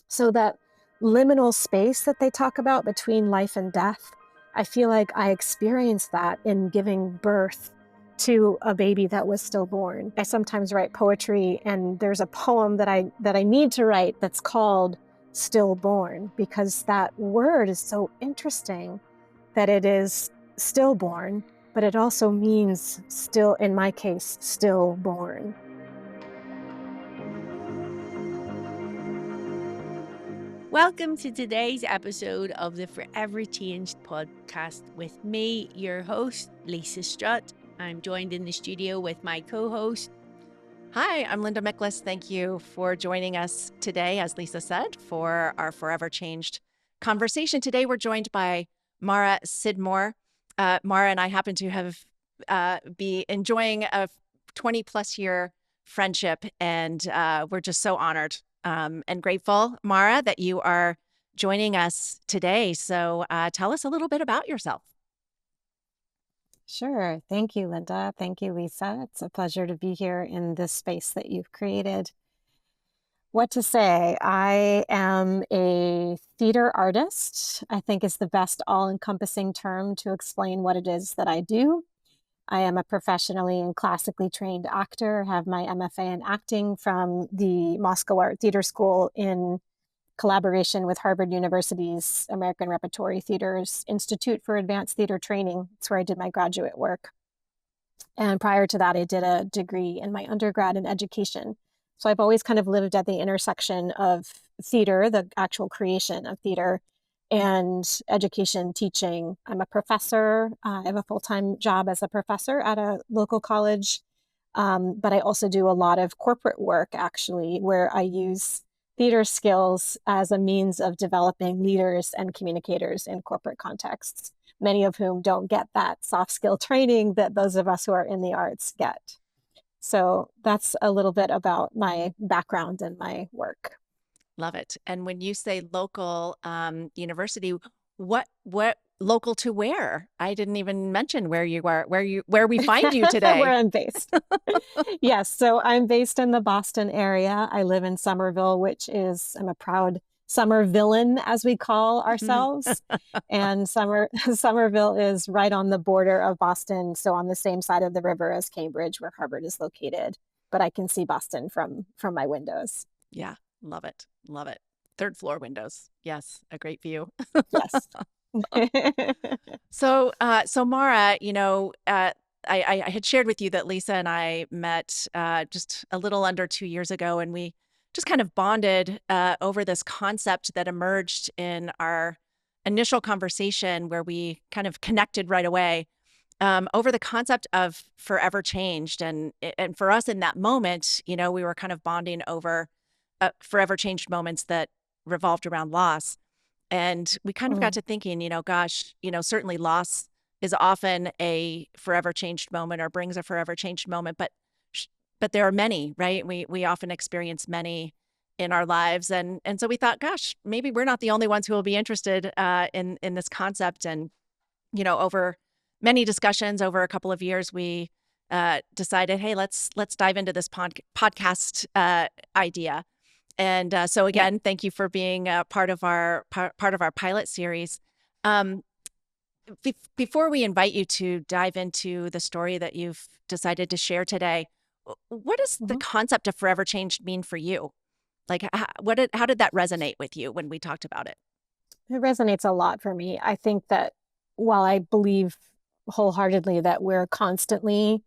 So that liminal space that they talk about between life and death, I feel like I experienced that in giving birth to a baby that was stillborn. I sometimes write poetry, and there's a poem that I need to write that's called Stillborn, because that word is so interesting, that it is stillborn, but it also means still, in my case, stillborn. Welcome to today's episode of the Forever Changed podcast with me, your host, Lisa Strutt. I'm joined in the studio with my co-host. Hi, I'm Linda Miklas. Thank you for joining us today, as Lisa said, for our Forever Changed conversation. Today, we're joined by Mara Sidmore. Mara and I happen to have be enjoying a 20 plus year friendship, and we're just so honored and grateful, Mara, that you are joining us today. So tell us a little bit about yourself. Sure. Thank you, Linda. Thank you, Lisa. It's a pleasure to be here in this space that you've created. What to say? I am a theater artist, I think is the best all-encompassing term to explain what it is that I do. I am a professionally and classically trained actor, have my MFA in acting from the Moscow Art Theater School in collaboration with Harvard University's American Repertory Theater's Institute for Advanced Theater Training. It's where I did my graduate work. And prior to that, I did a degree in my undergrad in education. So I've always kind of lived at the intersection of theater, the actual creation of theater, and education teaching. I'm a professor. I have a full-time job as a professor at a local college. But I also do a lot of corporate work, actually, where I use theater skills as a means of developing leaders and communicators in corporate contexts, many of whom don't get that soft skill training that those of us who are in the arts get. So that's a little bit about my background and my work. Love it. And when you say local university, what local to where? I didn't even mention where you are, where we find you today. Where I'm based. Yes, so I'm based in the Boston area. I live in Somerville, I'm a proud Somervillian, as we call ourselves. And Somerville is right on the border of Boston, so on the same side of the river as Cambridge, where Harvard is located. But I can see Boston from my windows. Yeah, love it. Love it. Third floor windows. Yes, a great view. Yes. So Mara, I had shared with you that Lisa and I met just a little under 2 years ago, and we just kind of bonded over this concept that emerged in our initial conversation, where we kind of connected right away over the concept of forever changed. And for us in that moment, we were kind of bonding over forever changed moments that revolved around loss. And we kind of got to thinking, gosh, certainly loss is often a forever changed moment or brings a forever changed moment, but there are many, right? We often experience many in our lives, and so we thought, gosh, maybe we're not the only ones who will be interested in this concept. And over many discussions over a couple of years, we decided, hey, let's dive into this podcast idea. And so again, thank you for being part of our pilot series. Before we invite you to dive into the story that you've decided to share today, what does the concept of forever changed mean for you? Like, how did that resonate with you when we talked about it? It resonates a lot for me. I think that while I believe wholeheartedly that we're constantly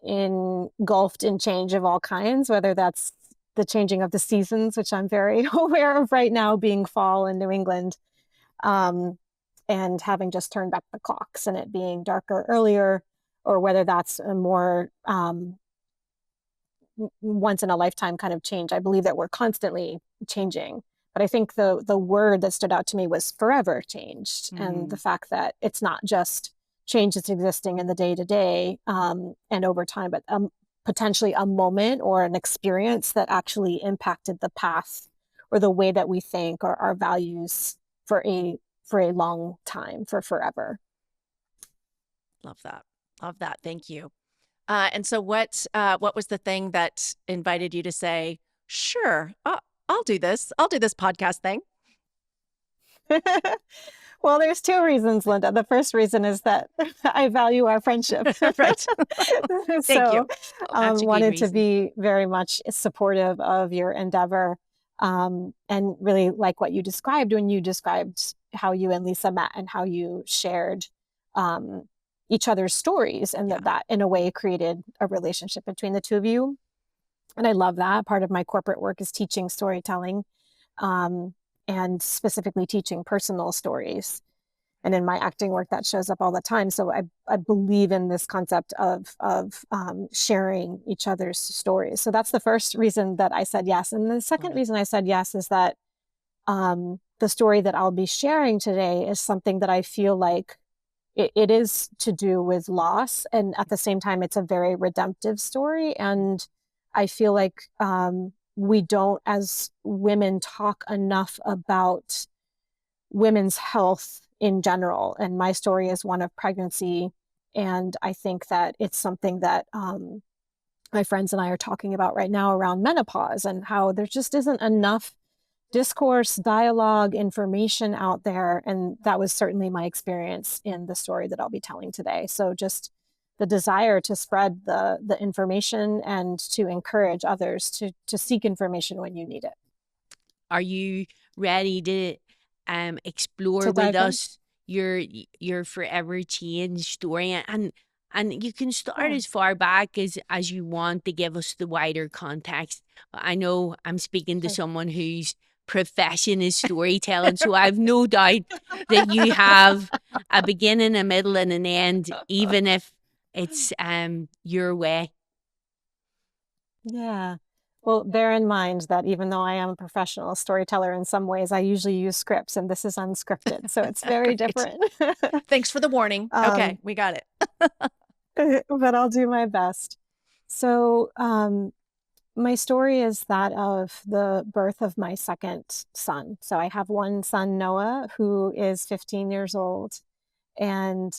engulfed in change of all kinds, whether that's the changing of the seasons, which I'm very aware of right now, being fall in New England, and having just turned back the clocks and it being darker earlier, or whether that's a more once in a lifetime kind of change. I believe that we're constantly changing. But I think the word that stood out to me was forever changed, and the fact that it's not just change that's existing in the day to day and over time, but potentially a moment or an experience that actually impacted the path or the way that we think or our values for a long time, for forever. Love that. Love that. Thank you. And so what was the thing that invited you to say, sure, I'll do this. I'll do this podcast thing. Well, there's two reasons, Linda. The first reason is that I value our friendship. Right. Thank you. So, Oh, that's a good wanted to reason. be very much supportive of your endeavor, and really like what you described when you described how you and Lisa met and how you shared um, each other's stories, and that in a way created a relationship between the two of you. And I love that. Part of my corporate work is teaching storytelling, um, and specifically teaching personal stories. And in my acting work, that shows up all the time. So I believe in this concept of sharing each other's stories. So that's the first reason that I said yes. And the second reason I said yes is that the story that I'll be sharing today is something that I feel like it is to do with loss. And at the same time, it's a very redemptive story. And I feel like we don't, as women, talk enough about women's health in general. And my story is one of pregnancy. And I think that it's something that my friends and I are talking about right now around menopause, and how there just isn't enough discourse, dialogue, information out there. And that was certainly my experience in the story that I'll be telling today. So just the desire to spread the information and to encourage others to seek information when you need it. Are you ready to explore To with dive in? us your forever change story? And you can start Yeah, as far back as you want to give us the wider context. I know I'm speaking to sure. someone whose profession is storytelling, so I have no doubt that you have a beginning, a middle, and an end, even if it's your way. Yeah. Well, bear in mind that even though I am a professional storyteller in some ways, I usually use scripts, and this is unscripted. So it's very Great. different. Thanks for the warning. Okay, we got it. But I'll do my best. So, my story is that of the birth of my second son. So I have one son, Noah, who is 15 years old. And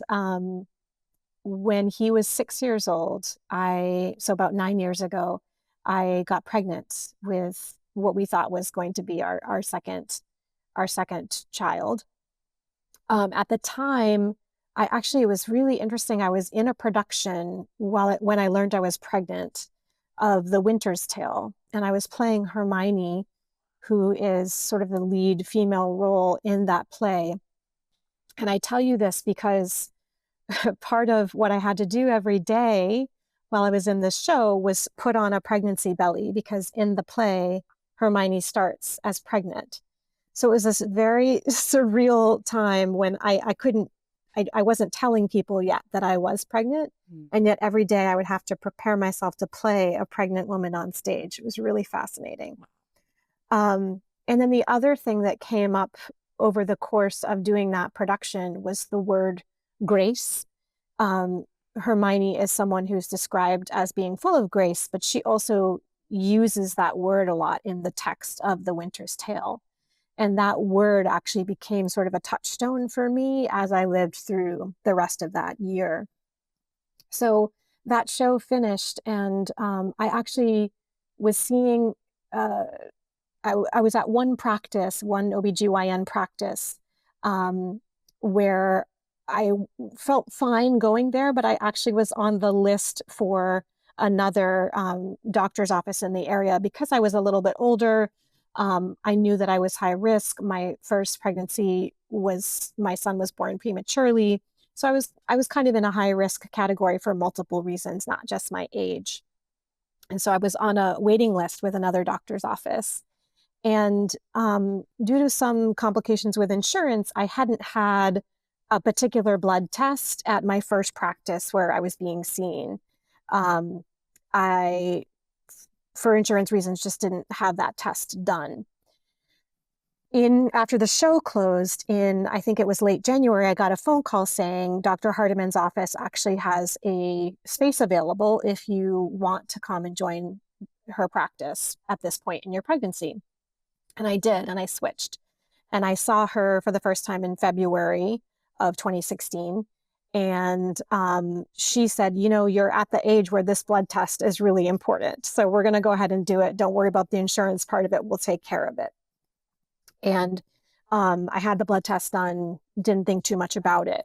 when he was 6 years old, so about 9 years ago, I got pregnant with what we thought was going to be our second child. At the time, it was really interesting. I was in a production when I learned I was pregnant, of The Winter's Tale, and I was playing Hermione, who is sort of the lead female role in that play. And I tell you this because part of what I had to do every day while I was in this show was put on a pregnancy belly, because in the play, Hermione starts as pregnant. So it was this very surreal time when I wasn't telling people yet that I was pregnant. And yet every day I would have to prepare myself to play a pregnant woman on stage. It was really fascinating. And then the other thing that came up over the course of doing that production was the word grace. Hermione is someone who's described as being full of grace, but she also uses that word a lot in the text of The Winter's Tale. And that word actually became sort of a touchstone for me as I lived through the rest of that year. So that show finished, and I actually was seeing, I was at one OBGYN practice, where I felt fine going there, but I actually was on the list for another doctor's office in the area because I was a little bit older. I knew that I was high risk. My first pregnancy my son was born prematurely. So I was kind of in a high risk category for multiple reasons, not just my age. And so I was on a waiting list with another doctor's office. And due to some complications with insurance, I hadn't had a particular blood test at my first practice where I was being seen. I, for insurance reasons, just didn't have that test done. After the show closed I think it was late January, I got a phone call saying Dr. Hardiman's office actually has a space available if you want to come and join her practice at this point in your pregnancy. And I did, and I switched. And I saw her for the first time in February of 2016. And she said, you know, you're at the age where this blood test is really important. So we're going to go ahead and do it. Don't worry about the insurance part of it. We'll take care of it. And I had the blood test done, didn't think too much about it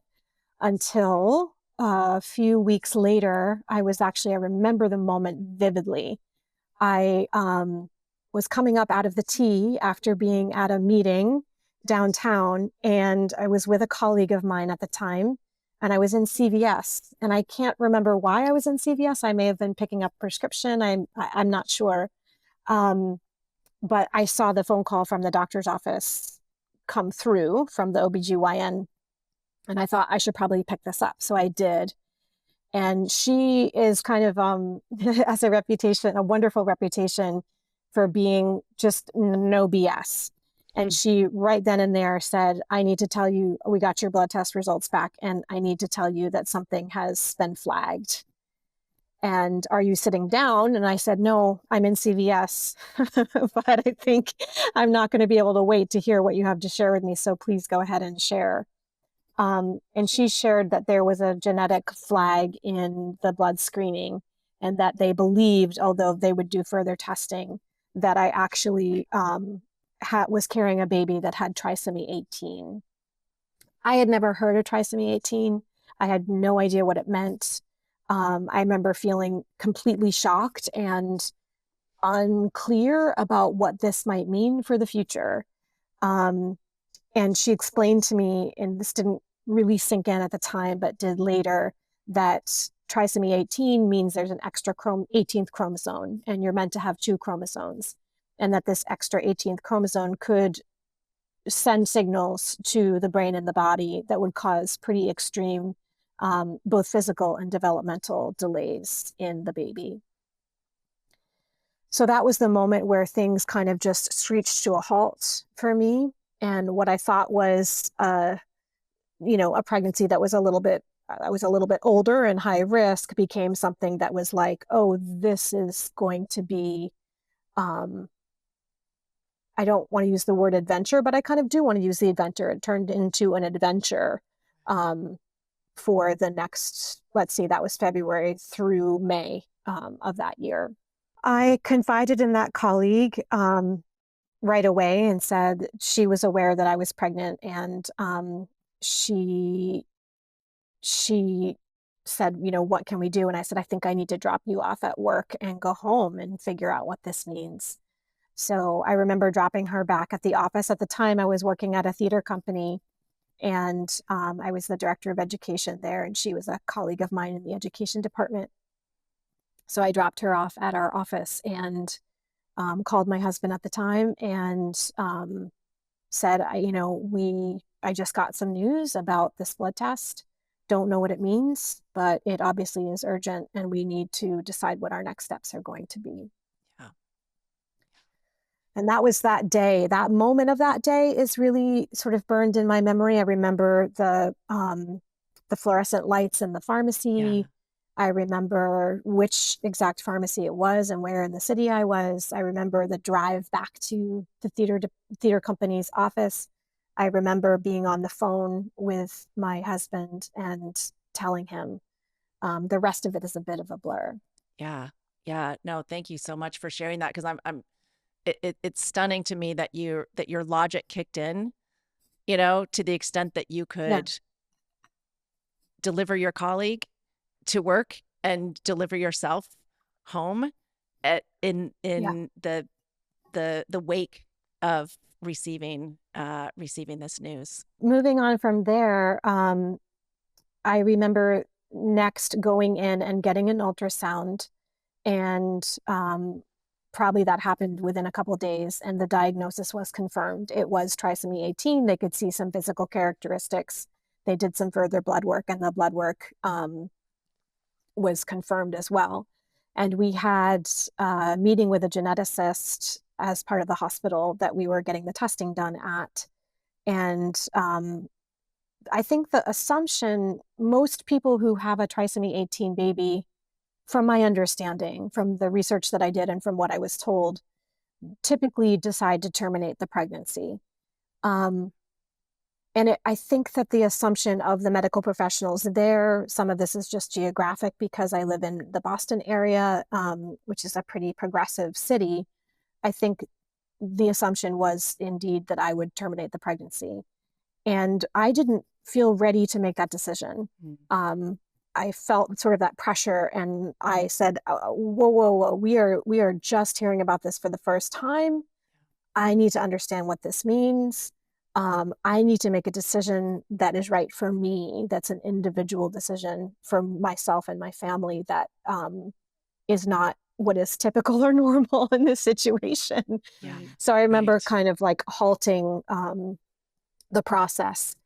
until a few weeks later. I remember the moment vividly. I was coming up out of the tea after being at a meeting downtown, and I was with a colleague of mine at the time, and I was in CVS, and I can't remember why I was in CVS. I may have been picking up prescription. I'm not sure. But I saw the phone call from the doctor's office come through from the OBGYN, and I thought I should probably pick this up. So I did. And she is kind of has a wonderful reputation for being just no BS. And she right then and there said, I need to tell you, we got your blood test results back, and I need to tell you that something has been flagged. And are you sitting down? And I said, no, I'm in CVS, but I think I'm not going to be able to wait to hear what you have to share with me. So please go ahead and share. And she shared that there was a genetic flag in the blood screening, and that they believed, although they would do further testing, that I actually was carrying a baby that had trisomy 18. I had never heard of trisomy 18. I had no idea what it meant. I remember feeling completely shocked and unclear about what this might mean for the future. And she explained to me, and this didn't really sink in at the time, but did later, that trisomy 18 means there's an extra 18th chromosome, and you're meant to have 2 chromosomes, and that this extra 18th chromosome could send signals to the brain and the body that would cause pretty extreme both physical and developmental delays in the baby. So that was the moment where things kind of just screeched to a halt for me. And what I thought was, a pregnancy that was a little bit older and high risk became something that was like, oh, this is going to be, I don't want to use the word adventure, but I kind of do want to use the adventure. It turned into an adventure for the next, let's see, that was February through May of that year. I confided in that colleague right away and said she was aware that I was pregnant, and she said, what can we do? And I said, I think I need to drop you off at work and go home and figure out what this means. So I remember dropping her back at the office. At the time, I was working at a theater company, and I was the director of education there, and she was a colleague of mine in the education department. So I dropped her off at our office and called my husband at the time and said, I just got some news about this blood test. Don't know what it means, but it obviously is urgent, and we need to decide what our next steps are going to be. Yeah. And that was that day. That moment of that day is really sort of burned in my memory. I remember the fluorescent lights in the pharmacy. Yeah. I remember which exact pharmacy it was and where in the city I was. I remember the drive back to the theater company's office. I remember being on the phone with my husband and telling him. The rest of it is a bit of a blur. Yeah. Yeah. No, thank you so much for sharing that, because it's stunning to me that your logic kicked in, to the extent that you could deliver your colleague to work and deliver yourself home in the wake of receiving this news. Moving on from there, I remember next going in and getting an ultrasound, and probably that happened within a couple of days, and the diagnosis was confirmed. It was trisomy 18. They could see some physical characteristics. They did some further blood work, and the blood work was confirmed as well. And we had a meeting with a geneticist as part of the hospital that we were getting the testing done at. And I think the assumption, most people who have a trisomy 18 baby, from my understanding, from the research that I did and from what I was told, typically decide to terminate the pregnancy. And I think that the assumption of the medical professionals there, some of this is just geographic because I live in the Boston area, which is a pretty progressive city. I think the assumption was indeed that I would terminate the pregnancy. And I didn't feel ready to make that decision. I felt sort of that pressure, and I said, whoa, whoa, whoa, we are just hearing about this for the first time. I need to understand what this means. I need to make a decision that is right for me, that's an individual decision for myself and my family, that is not what is typical or normal in this situation. Yeah. So I remember Right. kind of like halting the process.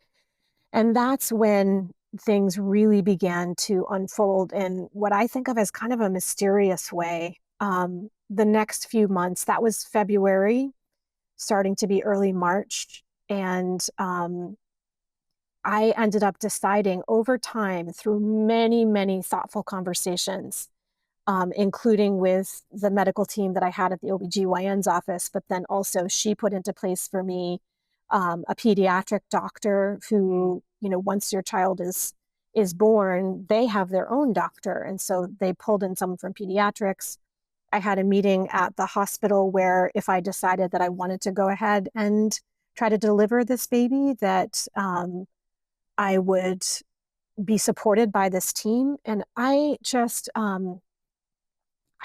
And that's when things really began to unfold in what I think of as kind of a mysterious way. The next few months, that was February, starting to be early March. And I ended up deciding over time through many, many thoughtful conversations, including with the medical team that I had at the OBGYN's office, but then also she put into place for me a pediatric doctor who, once your child is born, they have their own doctor. And so they pulled in someone from pediatrics. I had a meeting at the hospital where if I decided that I wanted to go ahead and try to deliver this baby, that I would be supported by this team. And I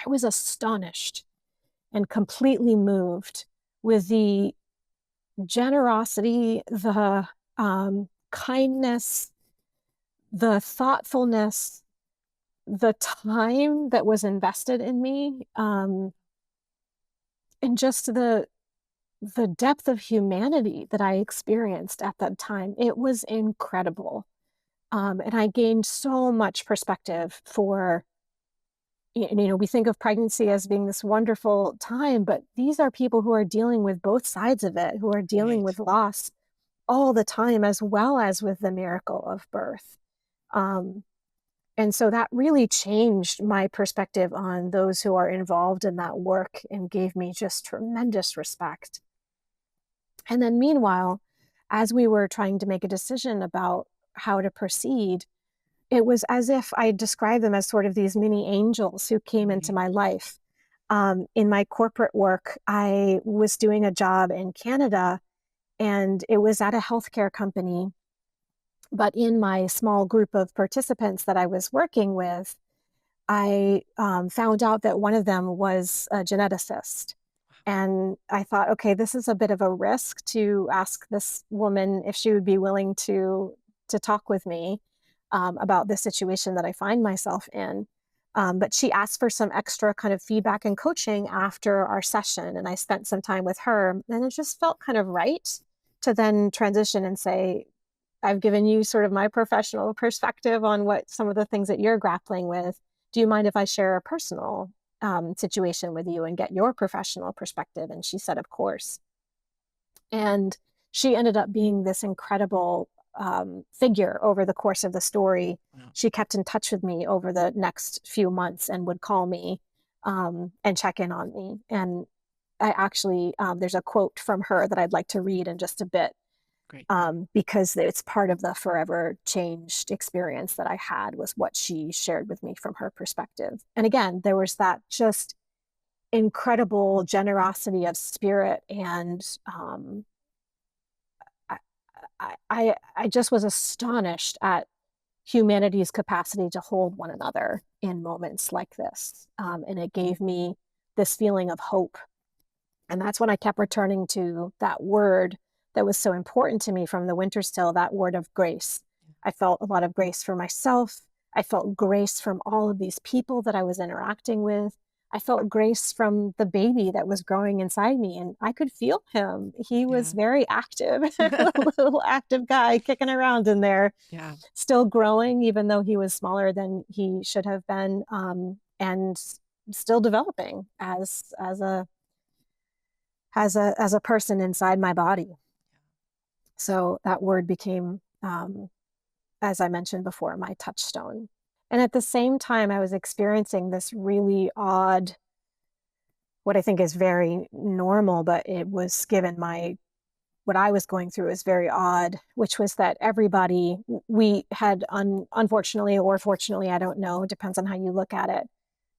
was astonished and completely moved with the generosity, the kindness, the thoughtfulness, the time that was invested in me, and just the depth of humanity that I experienced at that time. It was incredible. And I gained so much perspective for, we think of pregnancy as being this wonderful time, but these are people who are dealing with both sides of it, who are dealing Right. with loss all the time, as well as with the miracle of birth. Um, and so that really changed my perspective on those who are involved in that work and gave me just tremendous respect. And then meanwhile, as we were trying to make a decision about how to proceed, it was as if I described them as sort of these mini angels who came into my life. In my corporate work, I was doing a job in Canada, and it was at a healthcare company. But in my small group of participants that I was working with, I found out that one of them was a geneticist. And I thought, okay, this is a bit of a risk to ask this woman if she would be willing to talk with me about the situation that I find myself in. But she asked for some extra kind of feedback and coaching after our session, and I spent some time with her. And it just felt kind of right to then transition and say, I've given you sort of my professional perspective on what some of the things that you're grappling with. Do you mind if I share a personal situation with you and get your professional perspective? And she said, of course. And she ended up being this incredible figure over the course of the story. Wow. She kept in touch with me over the next few months and would call me and check in on me. And I actually, there's a quote from her that I'd like to read in just a bit. Great. Because it's part of the forever changed experience that I had, was what she shared with me from her perspective. And again, there was that just incredible generosity of spirit. And I just was astonished at humanity's capacity to hold one another in moments like this. And it gave me this feeling of hope. And that's when I kept returning to that word that was so important to me from the winter still, that word of grace. I felt a lot of grace for myself. I felt grace from all of these people that I was interacting with. I felt grace from the baby that was growing inside me, and I could feel him. He was very active, a little active guy kicking around in there, still growing, even though he was smaller than he should have been, and still developing as a person inside my body. So that word became, as I mentioned before, my touchstone. And at the same time, I was experiencing this really odd, what I think is very normal, but it was given my what I was going through is very odd, which was that everybody, we had unfortunately or fortunately, I don't know, depends on how you look at it,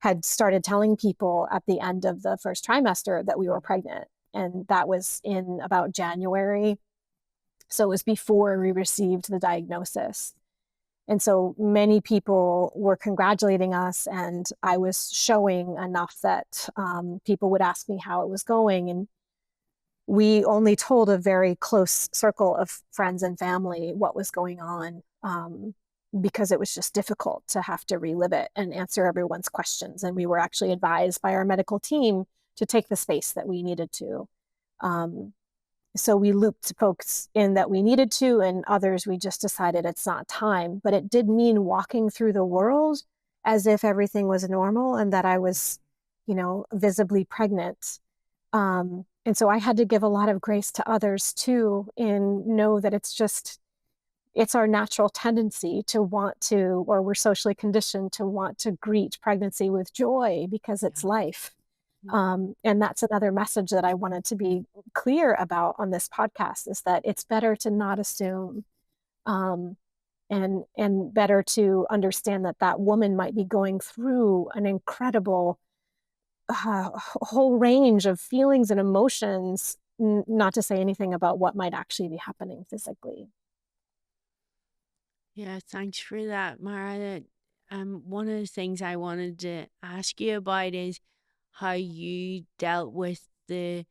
had started telling people at the end of the first trimester that we were pregnant. And that was in about January. So it was before we received the diagnosis. And so many people were congratulating us, and I was showing enough that people would ask me how it was going. And we only told a very close circle of friends and family what was going on, because it was just difficult to have to relive it and answer everyone's questions. And we were actually advised by our medical team to take the space that we needed to. So we looped folks in that we needed to, and others we just decided it's not time. But it did mean walking through the world as if everything was normal and that I was, visibly pregnant. And so I had to give a lot of grace to others too, and know that it's our natural tendency to want to, or we're socially conditioned to want to greet pregnancy with joy because it's life. And that's another message that I wanted to be clear about on this podcast, is that it's better to not assume, and better to understand that woman might be going through an incredible whole range of feelings and emotions, not to say anything about what might actually be happening physically. Yeah, thanks for that, Mara. One of the things I wanted to ask you about is how you dealt with the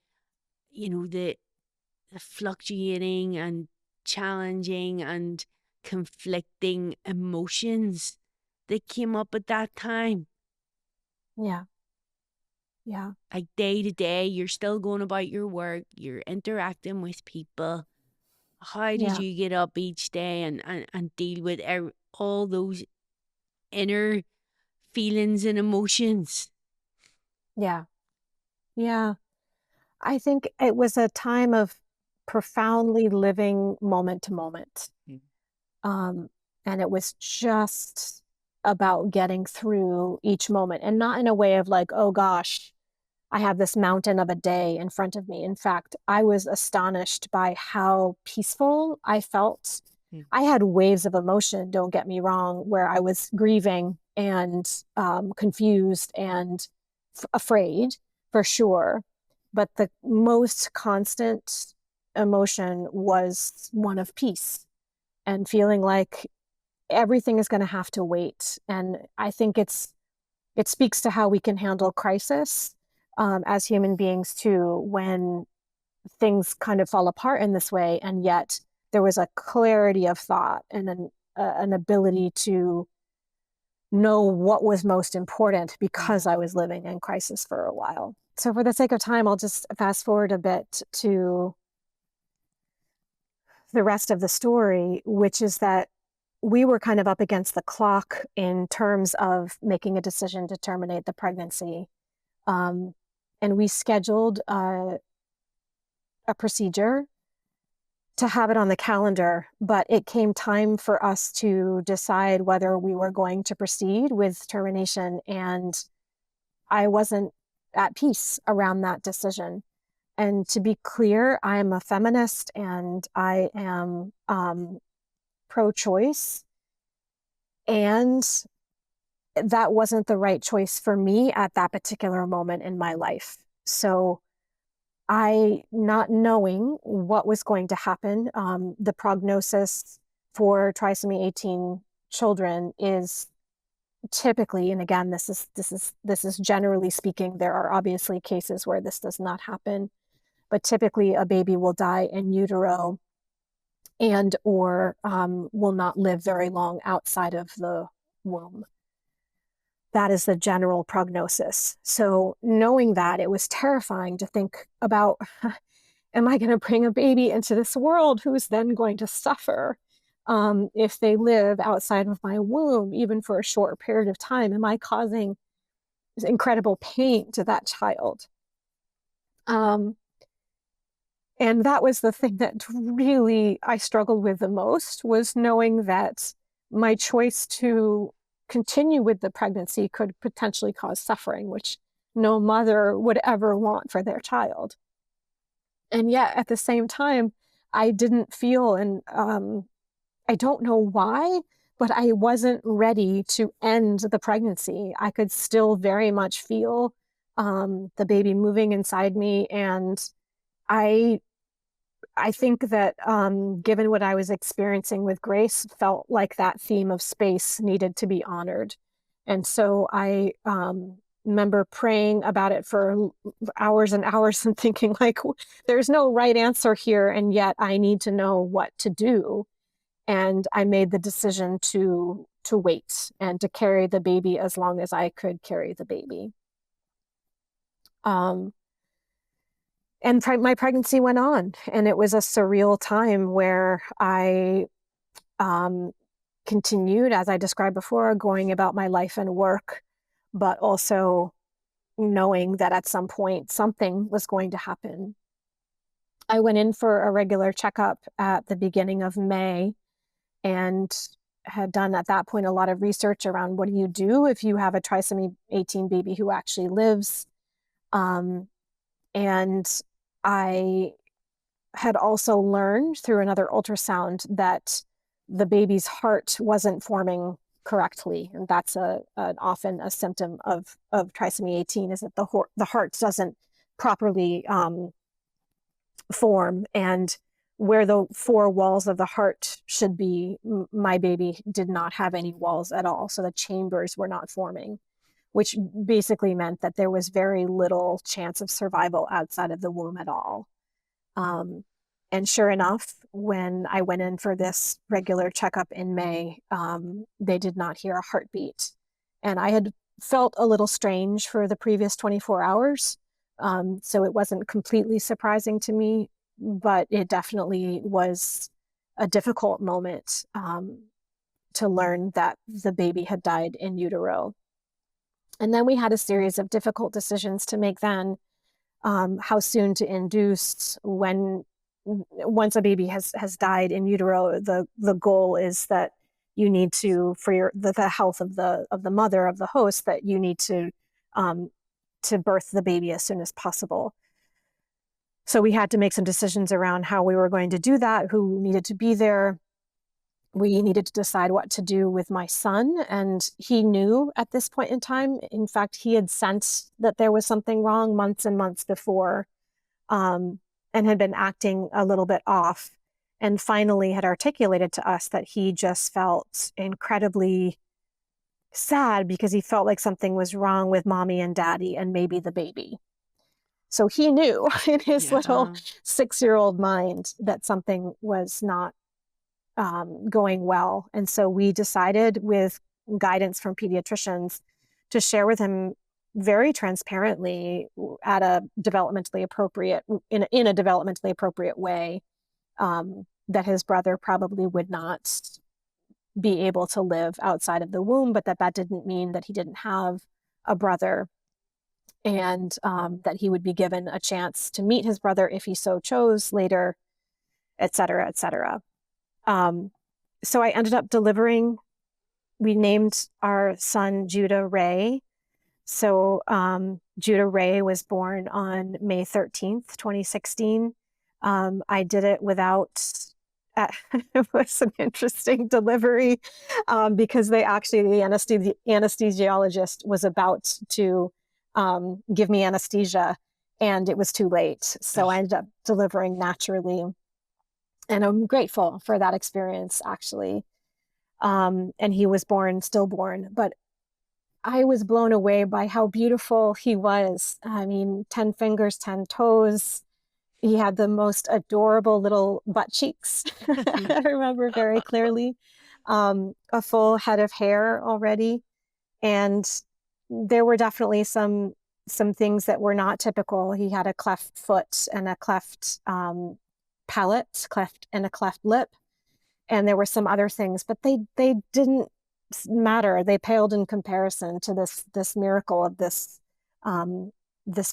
fluctuating and challenging and conflicting emotions that came up at that time. Yeah. Yeah. Like day to day, you're still going about your work, you're interacting with people. How did Yeah. you get up each day and deal with all those inner feelings and emotions? Yeah. Yeah. I think it was a time of profoundly living moment to moment. Um, and it was just about getting through each moment, and not in a way of like, oh gosh, I have this mountain of a day in front of me. In fact, I was astonished by how peaceful I felt. I had waves of emotion, don't get me wrong, where I was grieving and confused and afraid for sure. But the most constant emotion was one of peace and feeling like everything is going to have to wait. And I think it speaks to how we can handle crisis, as human beings too, when things kind of fall apart in this way. And yet there was a clarity of thought and an ability to know what was most important because I was living in crisis for a while. So for the sake of time, I'll just fast forward a bit to the rest of the story, which is that we were kind of up against the clock in terms of making a decision to terminate the pregnancy. And we scheduled a procedure to have it on the calendar, but it came time for us to decide whether we were going to proceed with termination. And I wasn't at peace around that decision. And to be clear, I am a feminist and I am pro-choice. And that wasn't the right choice for me at that particular moment in my life. So not knowing what was going to happen, the prognosis for trisomy 18 children is typically, and again, this is generally speaking, there are obviously cases where this does not happen, but typically a baby will die in utero and or will not live very long outside of the womb. That is the general prognosis. So knowing that, it was terrifying to think about, am I going to bring a baby into this world who's then going to suffer if they live outside of my womb, even for a short period of time? Am I causing incredible pain to that child? And that was the thing that really I struggled with the most, was knowing that my choice to continue with the pregnancy could potentially cause suffering, which no mother would ever want for their child. And yet at the same time, I didn't feel, and I don't know why, but I wasn't ready to end the pregnancy. I could still very much feel the baby moving inside me. And I I think that given what I was experiencing with Grace, felt like that theme of space needed to be honored. And so I remember praying about it for hours and hours and thinking like, there's no right answer here, and yet I need to know what to do. And I made the decision to wait and to carry the baby as long as I could carry the baby. Um, and my pregnancy went on, and it was a surreal time where I um, continued, as I described before, going about my life and work, but also knowing that at some point something was going to happen. I went in for a regular checkup at the beginning of May and had done at that point a lot of research around what do you do if you have a trisomy 18 baby who actually lives. And I had also learned through another ultrasound that the baby's heart wasn't forming correctly, and that's often a symptom of trisomy 18, is that the heart doesn't properly form, and where the four walls of the heart should be, my baby did not have any walls at all, so the chambers were not forming, which basically meant that there was very little chance of survival outside of the womb at all. And sure enough, when I went in for this regular checkup in May, they did not hear a heartbeat. And I had felt a little strange for the previous 24 hours. So it wasn't completely surprising to me, but it definitely was a difficult moment to learn that the baby had died in utero. And then we had a series of difficult decisions to make then. How soon to induce, once a baby has died in utero, the goal is that you need to, for the health of the mother, of the host, that you need to birth the baby as soon as possible. So we had to make some decisions around how we were going to do that, who needed to be there. We needed to decide what to do with my son, and he knew at this point in time. In fact, he had sensed that there was something wrong months and months before, and had been acting a little bit off, and finally had articulated to us that he just felt incredibly sad because he felt like something was wrong with mommy and daddy and maybe the baby. So he knew in his little 6-year-old mind that something was not going well. And so we decided, with guidance from pediatricians, to share with him very transparently at a developmentally appropriate, in a developmentally appropriate way, that his brother probably would not be able to live outside of the womb, but that didn't mean that he didn't have a brother, and that he would be given a chance to meet his brother if he so chose later, et cetera, et cetera. So I ended up delivering. We named our son Judah Ray. So Judah Ray was born on May 13th, 2016. I did it without, it was an interesting delivery because the anesthesiologist was about to give me anesthesia, and it was too late. So I ended up delivering naturally. And I'm grateful for that experience, actually. And he was stillborn, but I was blown away by how beautiful he was. I mean, 10 fingers, 10 toes. He had the most adorable little butt cheeks. I remember very clearly. A full head of hair already. And there were definitely some things that were not typical. He had a cleft foot and a cleft palate, and a cleft lip. And there were some other things, but they didn't matter. They paled in comparison to this miracle of this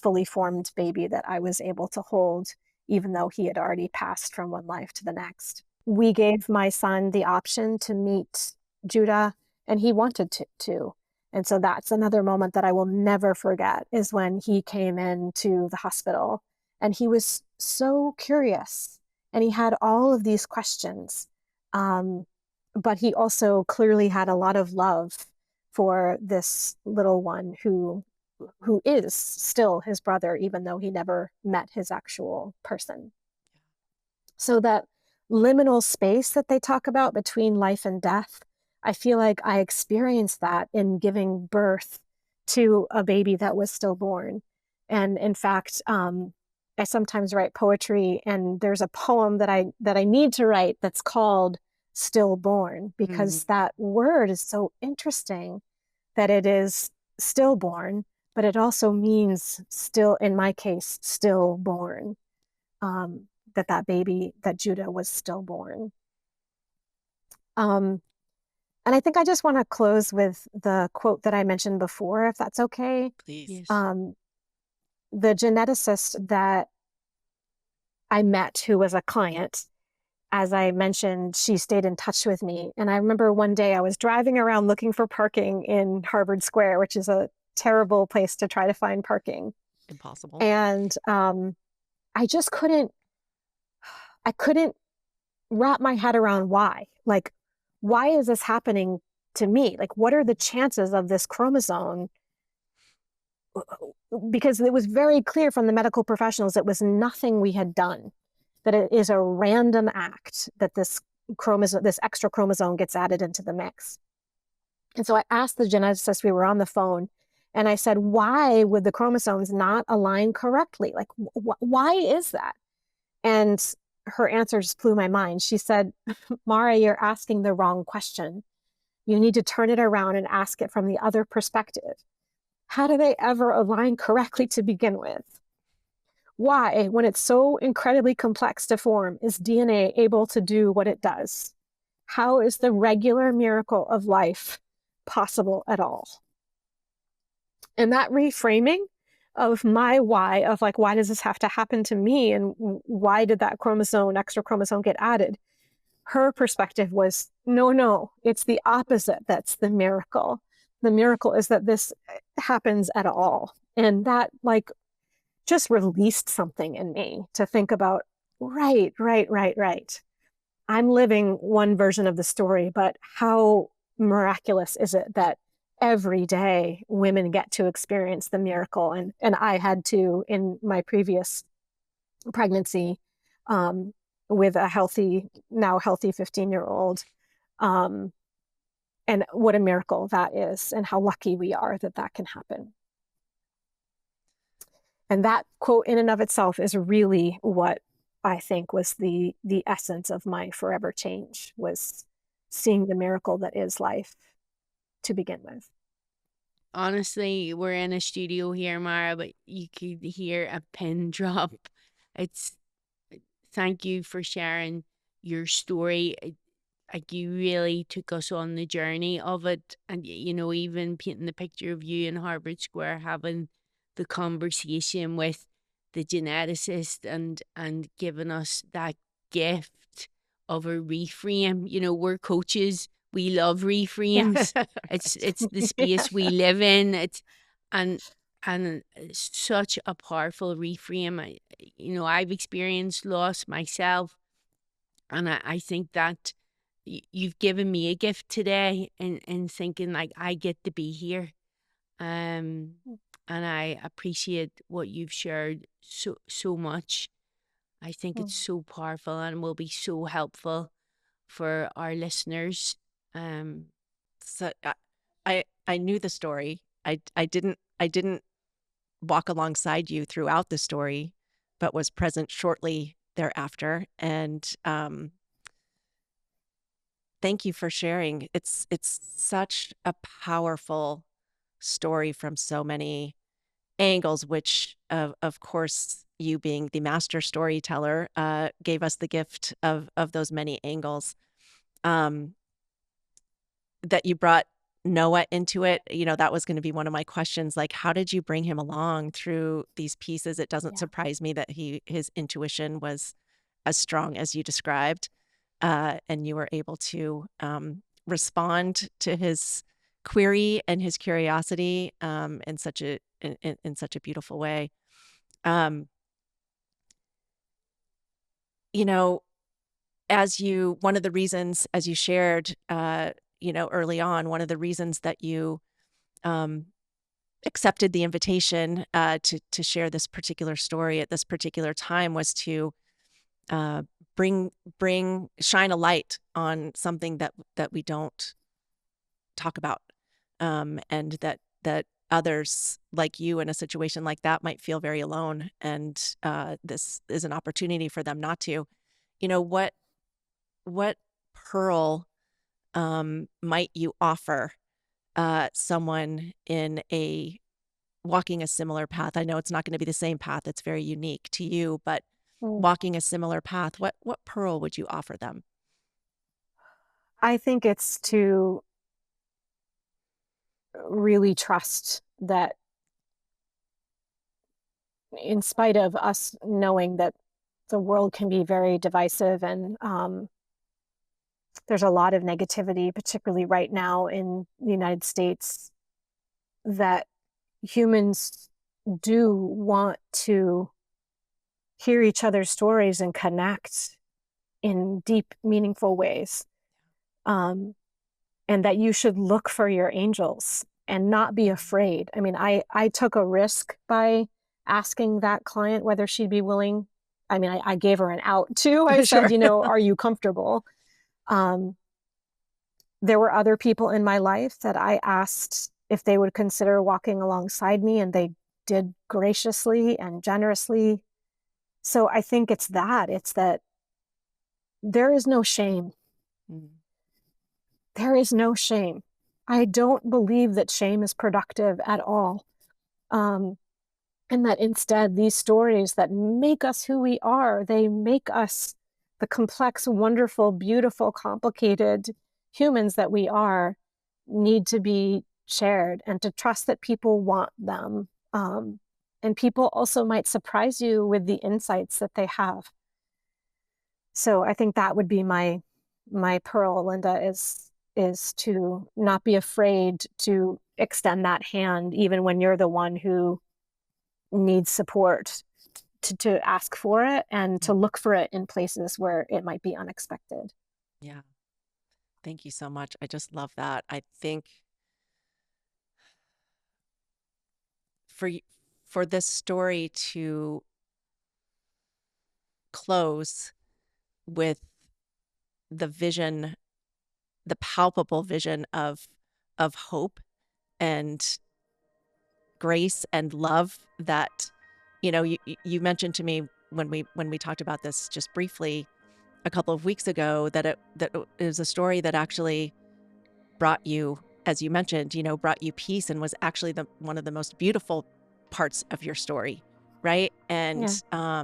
fully formed baby that I was able to hold, even though he had already passed from one life to the next. We gave my son the option to meet Judah, and he wanted to. And so that's another moment that I will never forget, is when he came into the hospital, and he was so curious. And he had all of these questions. But he also clearly had a lot of love for this little one who is still his brother, even though he never met his actual person. So that liminal space that they talk about between life and death, I feel like I experienced that in giving birth to a baby that was stillborn. And in fact, I sometimes write poetry, and there's a poem that I need to write that's called Stillborn, because that word is so interesting, that it is stillborn, but it also means still, in my case, stillborn. That baby, that Judah, was stillborn. And I think I just want to close with the quote that I mentioned before, if that's okay. Please. Yes. The geneticist that I met, who was a client, as I mentioned, she stayed in touch with me. And I remember one day I was driving around looking for parking in Harvard Square, which is a terrible place to try to find parking. Impossible. And I just couldn't wrap my head around why. Like, why is this happening to me? Like, what are the chances of this chromosome? Because it was very clear from the medical professionals it was nothing we had done, that it is a random act that this extra chromosome gets added into the mix. And so I asked the geneticist, we were on the phone, and I said, why would the chromosomes not align correctly? Like, why is that? And her answer just blew my mind. She said, Mara, you're asking the wrong question. You need to turn it around and ask it from the other perspective. How do they ever align correctly to begin with? Why, when it's so incredibly complex to form, is DNA able to do what it does? How is the regular miracle of life possible at all? And that reframing of my why, of like, why does this have to happen to me? And why did that extra chromosome get added? Her perspective was, no, it's the opposite. That's the miracle. The miracle is that this happens at all. And that like just released something in me to think about, right. I'm living one version of the story, but how miraculous is it that every day women get to experience the miracle? And I had to in my previous pregnancy, with a now healthy 15-year-old. And what a miracle that is, and how lucky we are that can happen. And that quote in and of itself is really what I think was the essence of my forever change, was seeing the miracle that is life to begin with. Honestly, we're in a studio here, Mara, but you could hear a pin drop. It's Thank you for sharing your story. Like, you really took us on the journey of it, and even painting the picture of you in Harvard Square having the conversation with the geneticist and giving us that gift of a reframe. We're coaches. We love reframes. It's the space we live in. And it's such a powerful reframe. I've experienced loss myself, and I think that you've given me a gift today in thinking like I get to be here. And I appreciate what you've shared so much. I think it's so powerful and will be so helpful for our listeners. So I knew the story. I didn't walk alongside you throughout the story, but was present shortly thereafter. And thank you for sharing. It's such a powerful story from so many angles, which of course, you being the master storyteller, gave us the gift of those many angles. That you brought Noah into it, that was going to be one of my questions. Like, how did you bring him along through these pieces? It doesn't surprise me that his intuition was as strong as you described, and you were able to respond to his query and his curiosity in such a beautiful way. one of the reasons, as you shared, early on, one of the reasons that you accepted the invitation to share this particular story at this particular time was to shine a light on something that we don't talk about, and that others like you in a situation like that might feel very alone, and this is an opportunity for them not to. What pearl might you offer someone walking a similar path? I know it's not going to be the same path; it's very unique to you, but Mm. walking a similar path, what pearl would you offer them? I think it's to really trust that, in spite of us knowing that the world can be very divisive, and there's a lot of negativity, particularly right now in the United States, that humans do want to hear each other's stories and connect in deep, meaningful ways. Um, and that you should look for your angels and not be afraid. I mean, I took a risk by asking that client whether she'd be willing. I mean, I gave her an out too. I said, Sure. are you comfortable? There were other people in my life that I asked if they would consider walking alongside me, and they did graciously and generously. So I think it's that there is no shame. Mm. There is no shame. I don't believe that shame is productive at all. And that instead, these stories that make us who we are, they make us the complex, wonderful, beautiful, complicated humans that we are, need to be shared, and to trust that people want them. And people also might surprise you with the insights that they have. So I think that would be my pearl, Linda, is to not be afraid to extend that hand, even when you're the one who needs support, to ask for it and to look for it in places where it might be unexpected. Yeah. Thank you so much. I just love that. I think for this story to close with the vision, the palpable vision of hope and grace and love that, you mentioned to me when we talked about this just briefly a couple of weeks ago, that it is a story that actually brought you, as you mentioned, brought you peace, and was actually one of the most beautiful parts of your story, right? And Yeah.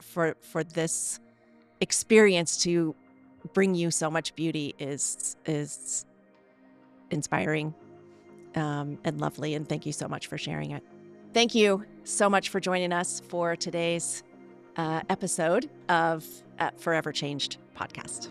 for this experience to bring you so much beauty is inspiring, and lovely. And thank you so much for sharing it. Thank you so much for joining us for today's episode of Forever Changed podcast.